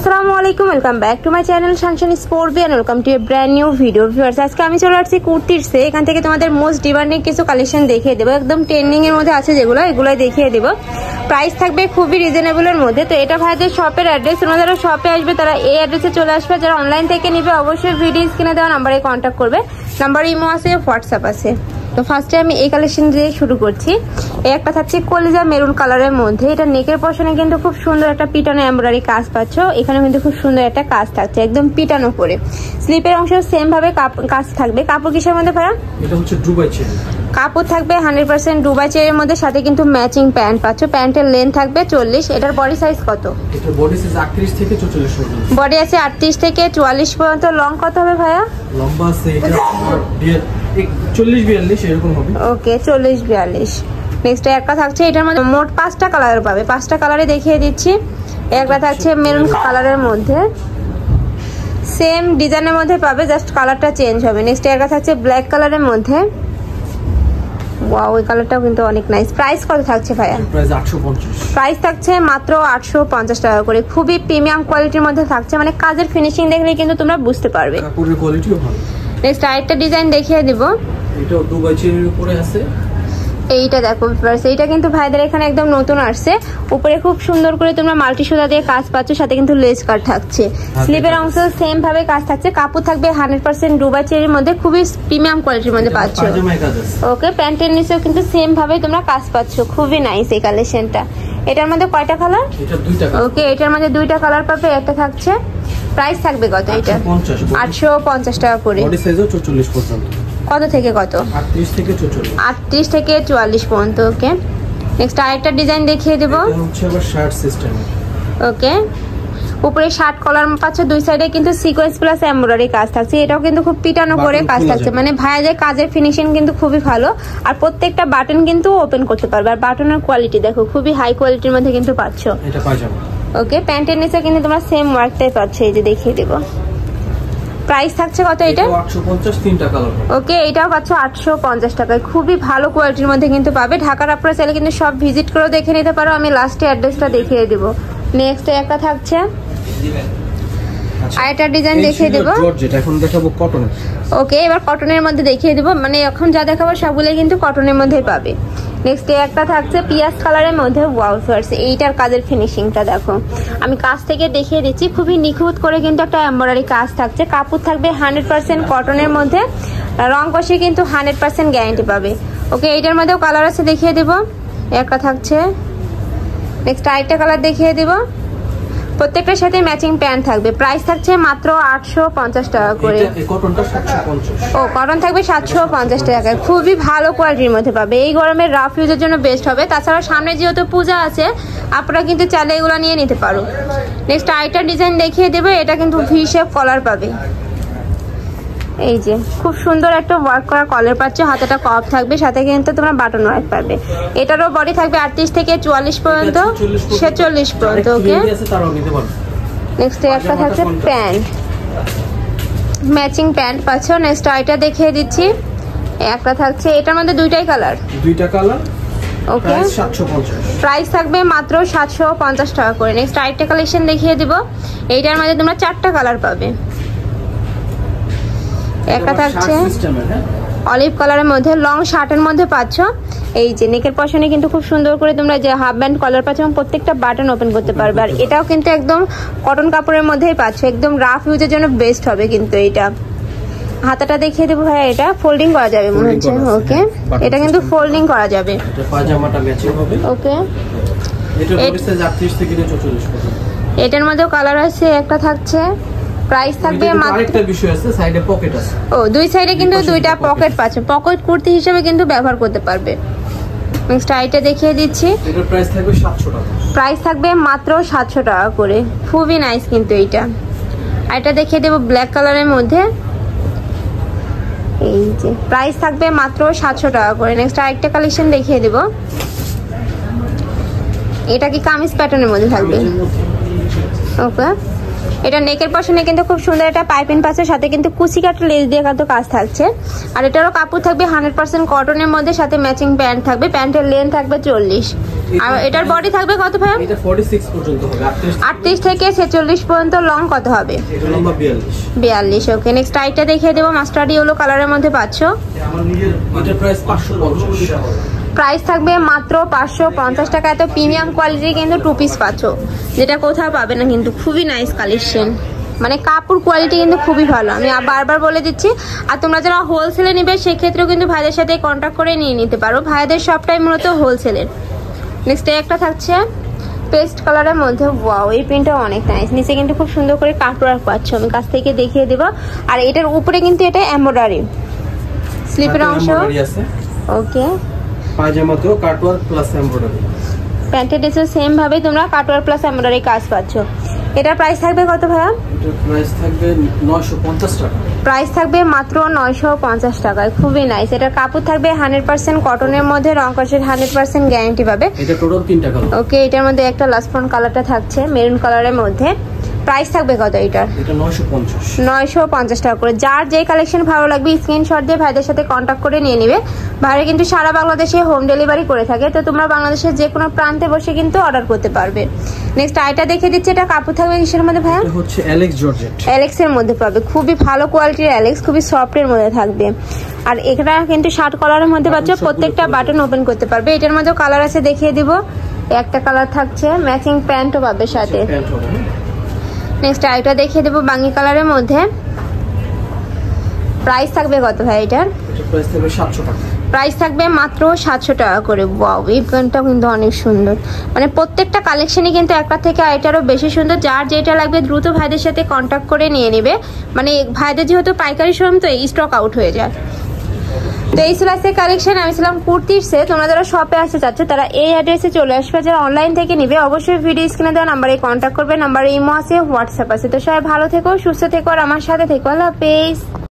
আসসালামু আলাইকুম, welcome back to my channel sunshine sports and welcome to a brand new video. Viewers, আজকে আমি চলে আসছি কুর্তিরসে। এখান থেকে তোমাদের মোস্ট ডিমান্ডিং কিছু কালেকশন দেখিয়ে দেবো, একদম ট্রেন্ডিং এর মধ্যে আছে যেগুলো, এগুলোই দেখিয়ে দেবো। প্রাইস থাকবে খুবই রিজনেবলের মধ্যে। তো এটা ভাইদের শপের অ্যাড্রেস, তোমরা যারা শপে আসবে তারা এই অ্যাড্রেসে চলে আসবে। যারা অনলাইন থেকে নিবে অবশ্যই ভিডিও স্ক্রিনে দেওয়া নাম্বারে কন্ট্যাক্ট করবে। নাম্বার ইমো আছে, হোয়াটসঅ্যাপ আছে। তো ফার্স্টে আমি এই কালেকশন দিয়ে শুরু করছি। এই একটা থাকছে কলিজা মেরুন কালারের মধ্যে। এটা নেকের পশনে কিন্তু খুব সুন্দর একটা পিটানো এমব্রয়ডারি কাজ পাচ্ছ। এখানে কিন্তু খুব সুন্দর একটা কাজ থাকছে, একদম পিটানো করে। স্লিপের অংশ সেম ভাবে কাজ থাকবে। কাপড় কিসের মধ্যে ভাড়া? এটা হচ্ছে দুবাই চেরি। কাপড় থাকবে 100% দুবাই চেরির মধ্যে, সাথে কিন্তু ম্যাচিং প্যান্ট পাচ্ছ। প্যান্টের লেন্থ থাকবে 40। এটার বডি সাইজ কত? এটা বডি সাইজ 38 থেকে 44 পর্যন্ত। বডি আছে 38 থেকে 44 পর্যন্ত। লং কত হবে ভাইয়া? লম্বা আছে এটা 40-42 এরকম হবে। ওকে, 40-42। নেক্সট একটা থাকছে, এটার মধ্যে মোট 5টা কালার পাবে। 5টা কালারে দেখিয়ে দিচ্ছি। একটা থাকছে মেরুন কালারের মধ্যে, সেম ডিজাইনের মধ্যে পাবে, জাস্ট কালারটা চেঞ্জ হবে। নেক্সট একটা থাকছে ব্ল্যাক কালারের মধ্যে। ওয়াও, ওই কালারটাও কিন্তু অনেক নাইস। প্রাইস কত থাকছে ভাইয়া? প্রাইস 850। প্রাইস থাকছে মাত্র 850 টাকা করে। খুবই প্রিমিয়াম কোয়ালিটির মধ্যে থাকছে, মানে কাজের ফিনিশিং দেখলে কিন্তু তোমরা বুঝতে পারবে। কাপড়ের কোয়ালিটিও ভালো। নেক্সট আরেকটা ডিজাইন দেখিয়ে দিব। এটা দুবাই চেরির উপরে আছে। এইটা দেখো, এইটা কিন্তু ভাইদের এখানে একদম নতুন আসছে। উপরে খুব সুন্দর করে তোমরা মাল্টি সুতা দিয়ে কাজ পাচ্ছ, সাথে কিন্তু লেস কাট থাকছে। স্লিপের অংশ সেম ভাবে কাজ থাকছে। কাপড় থাকবে 100% দুবাই চেরির মধ্যে, খুবই প্রিমিয়াম কোয়ালিটির মধ্যে পাচ্ছ। ওকে, প্যান্টের নিচেও কিন্তু সেম ভাবে তোমরা কাজ পাচ্ছ। খুবই নাইস এই কালেকশনটা। এটার মধ্যে কয়টা কালার? এটা দুইটা কালার। ওকে, এটার মধ্যে দুইটা কালার পাবে। একটা থাকছে, প্রাইস থাকবে কত? এটা 850 টাকা করে। বডি সাইজও 44 পর্যন্ত। কত থেকে কত? 38 থেকে 44। 38 থেকে 44 পর্যন্ত। ওকে, নেক্সট আরেকটা ডিজাইন দেখিয়ে দেব। এটা হচ্ছে আবার শার্ট সিস্টেম। ওকে, উপরে শার্ট কলার পাচ্ছে, দুই সাইডে কিন্তু সিকোয়েন্স প্লাস এমব্রয়ডারি কাজ থাকছে। এটাও কিন্তু খুব পিটানো করে কাজ থাকছে, মানে ভাইয়াদের কাজের ফিনিশিং কিন্তু খুবই ভালো। আর প্রত্যেকটা বাটন কিন্তু ওপেন করতে পারবে। আর বাটনের কোয়ালিটি দেখো, খুবই হাই কোয়ালিটির মধ্যে কিন্তু পাচ্ছ। এটা পায়জামা। ওকে, প্যান্টের নিচে কিন্তু তোমরা সেম ওয়ার্কটাই পাচ্ছ। এই যে দেখিয়ে দেব। প্রাইস থাকছে কত এটা? 850, তিনটা কালার। ওকে, এটাও পাচ্ছ 850 টাকায়। খুবই ভালো কোয়ালিটির মধ্যে কিন্তু পাবে। ঢাকার আপনারা চাইলে কিন্তু সব ভিজিট করে দেখে নিতে পারো। আমি লাস্টে অ্যাড্রেসটা দেখিয়ে দেব। নেক্সট একটা থাকছে, আরেকটা ডিজাইন দেখিয়ে দেব। এখন দেখাবো কটনের। ওকে, এবার কটনের মধ্যে দেখিয়ে দেব। মানে এখন যা দেখাবো সবগুলোই কিন্তু কটনের মধ্যেই পাবে। নেক্সট একটা থাকছে পিয়াজ কালারের মধ্যে। ওয়াও ফার্স, এইটার কাজের ফিনিশিংটা দেখো। আমি কাজ থেকে দেখিয়ে দিচ্ছি, খুবই নিখুঁত করে কিন্তু একটা এমব্রয়ডারি কাজ থাকছে। কাপড় থাকবে 100% কটনের মধ্যে। রং কষে কিন্তু 100% গ্যারান্টি পাবে। ওকে, এইটার মধ্যেও কালার আছে, দেখিয়ে দেব। একটা থাকছে, নেক্সট আরেকটা কালার দেখিয়ে দেব। প্রত্যেকটার সাথে ম্যাচিং প্যান্ট থাকবে। প্রাইস থাকছে মাত্র 850 টাকা করে। কটনটা 750। ও, কটন থাকবে 750 টাকায়। খুবই ভালো কোয়ালিটির মধ্যে পাবে। এই গরমে রাফ ইউজের জন্য বেস্ট হবে। তাছাড়া সামনে যেহেতু পূজা আছে, আপনারা কিন্তু চাইলে এগুলো নিয়ে নিতে পারো। নেক্সট আরেকটা ডিজাইন দেখিয়ে দেবে। এটা কিন্তু ভি শেপ কলার পাবে। এই যে খুব সুন্দর একটা ওয়ার্ক করা কলার পাচ্ছ। হাতেটা কপ থাকবে, সাথে কিন্তু তোমরা বাটন ওয়ার্ক পাবে। এটারও বডি থাকবে 38 থেকে 44 পর্যন্ত, 46 পর্যন্ত। ওকে, নেক্সট একটা থাকছে প্যান্ট, ম্যাচিং প্যান্ট পাচ্ছ। নেক্সট আইটা দেখিয়ে দিচ্ছি। একটা থাকছে, এটার মধ্যে দুইটা কালার। ওকে, 750। প্রাইস থাকবে মাত্র 750 টাকা করে। নেক্সট আরেকটা কালেকশন দেখিয়ে দিব। এইটার মধ্যে তোমরা 4টা কালার পাবে। একটা থাকছে অলিভ কালারের মধ্যে, লং শার্টের মধ্যে পাচ্ছ। এই যে নেকের পশনে কিন্তু খুব সুন্দর করে তোমরা যে হাফ ব্যান্ড কলার পাচ্ছ এবং প্রত্যেকটা বাটন ওপেন করতে পারবে। আর এটাও কিন্তু একদম কটন কাপড়ের মধ্যেই পাচ্ছ, একদম রাফ ইউজের জন্য বেস্ট হবে কিন্তু এটা। হাতাটা দেখিয়ে দেবো ভাইয়া, এটা ফোল্ডিং করা যাবে মনে হচ্ছে। ওকে, এটা কিন্তু ফোল্ডিং করা যাবে। ওকে, এটার মধ্যেও কালার আছে। একটা থাকছে, প্রাইস থাকবে আরেকটা বিষয় আছে, সাইডে পকেট আছে। ও, দুই সাইডে কিন্তু দুইটা পকেট পাচ্ছে। পকেট কুর্তি হিসেবে কিন্তু ব্যবহার করতে পারবে। নেক্সট আইটা দেখিয়ে দিচ্ছি। এটার প্রাইস থাকবে 700 টাকা। প্রাইস থাকবে মাত্র 700 টাকা করে। খুবই নাইস কিন্তু এইটা। আইটা দেখিয়ে দেব ব্ল্যাক কালারের মধ্যে। এই যে প্রাইস থাকবে মাত্র 700 টাকা করে। নেক্সট আরেকটা কালেকশন দেখিয়ে দেব। এটা কি কামিজ প্যাটার্নের মধ্যে থাকবে? ওকে, এটা নেকের পশনে কিন্তু খুব সুন্দর একটা পাইপিং পাচ্ছে, সাথে কিন্তু কুচি কাটা লেস দিয়ে কিন্তু কাজ থাকছে। আর এটারও কাপড় থাকবে 100% কটনের মধ্যে, সাথে ম্যাচিং প্যান্ট থাকবে। প্যান্টের লেন্থ থাকবে 40। আর এটার বডি থাকবে কত ভাই? এটা 46 পর্যন্ত হবে। 38 থেকে 46 পর্যন্ত। লং কত হবে? এটা লম্বা 42। ওকে, নেক্সট আইটা দেখিয়ে দেবো। মাস্টার্ড ইয়েলো কালারের মধ্যে পাচ্ছ। এটার প্রাইস 550। প্রাইস থাকবে মাত্র 550 টাকা। এত প্রিমিয়াম কোয়ালিটির কিন্তু 2 পিস পাচ্ছ, যেটা কোথাও পাবে না। কিন্তু খুবই নাইস কালেকশন, মানে কাপড় কোয়ালিটি কিন্তু খুবই ভালো, আমি বারবার বলে দিচ্ছি। আর তোমরা যারা হোলসেলে নিবে সেক্ষেত্রেও কিন্তু ভাইদের সাথে কন্ট্যাক্ট করে নিয়ে নিতে পারো। ভাইদের সবটাই মূলত হোলসেলের। নেক্সট একটা থাকছে পেস্ট কালারের মধ্যে। ওয়াও, এই প্রিন্টটা অনেক নাইস। নিচে কিন্তু খুব সুন্দর করে কাটওয়ার্ক পাচ্ছ, আমি কাছ থেকে দেখিয়ে দেবো। আর এটার উপরে কিন্তু এটা এমব্রয়ডারি স্লিপের অংশ। ওকে, পায়জামাতেও কাটওয়ার্ক প্লাস এমব্রয়ডারি। প্যান্টের ড্রেসে সেম ভাবে তোমরা কাটওয়ার্ক প্লাস এমব্রয়ডারি কাজ পাচ্ছ। এটার প্রাইস থাকবে কত ভাইয়া? এটার প্রাইস থাকবে 950 টাকা। প্রাইস থাকবে মাত্র 950 টাকায়। খুবই নাইস। এটার কাপড় থাকবে 100% কটনের মধ্যে, রং কষের 100% গ্যারান্টি পাবে। এটা টোটাল 3টা কালার। ওকে, এটার মধ্যে একটা লাস্ট ফ্রন্ট কালারটা থাকছে মেরুন কালারের মধ্যে। প্রাইস থাকবে কত এটার? এটা 950। 950 টাকা করে। যার যে কালেকশন ভালো লাগবে স্ক্রিনশট দিয়ে ভাইদের সাথে কন্ট্যাক্ট করে নিয়ে নেবে। ভাইরা কিন্তু সারা বাংলাদেশে হোম ডেলিভারি করে থাকে, তো তোমরা বাংলাদেশের যে কোনো প্রান্তে বসে কিন্তু অর্ডার করতে পারবে। নেক্সট আইটা দেখে দিচ্ছি। এটা কাপড় থাকবে কিসের মধ্যে ভাইয়া? এটা হচ্ছে অ্যালেক্স জর্জেট। অ্যালেক্স এর মধ্যে পাবে, খুবই ভালো কোয়ালিটির অ্যালেক্স, খুবই সফট এর মধ্যে থাকবে। আর এটা কিন্তু শার্ট কলারের মধ্যে পাচ্ছ, প্রত্যেকটা বাটন ওপেন করতে পারবে। এটার মধ্যে কালার আছে দেখিয়ে দিব। একটা কালার থাকছে, ম্যাচিং প্যান্টও পাবে সাথে। নেক্সট আইটা দেখিয়ে দেবো বাঙ্গি কালারের মধ্যে। প্রাইস থাকবে কত ভাই এটার? প্রাইস থাকবে 700 টাকা। প্রাইস থাকবে মাত্র 700 টাকা করে। ওয়াও, এই প্যান্টটাও কিন্তু অনেক সুন্দর, মানে প্রত্যেকটা কালেকশনই কিন্তু একটা থেকে আরেকটারও বেশি সুন্দর। যার যেটা লাগবে দ্রুত ভাইদের সাথে কন্ট্যাক্ট করে নিয়ে নেবে। মানে ভাইদের যেহেতু পাইকারি শোরুম, তো স্টক আউট হয়ে যায়। তো এই ছিল আজকে কালেকশন। আমি ছিলাম কুর্তির সে। তোমরা যারা শপে আসতে চাচ্ছ তারা এই অ্যাড্রেসে চলে আসবে। যারা অনলাইন থেকে নিবে অবশ্যই ভিডিও স্ক্রিনে দেওয়া নাম্বারে কন্ট্যাক্ট করবে। নাম্বারে ইমো আছে, হোয়াটসঅ্যাপ আছে। তো সবাই ভালো থেকো, সুস্থ থেকো, আর আমার সাথে থেকো। আল্লাহ হাফেজ।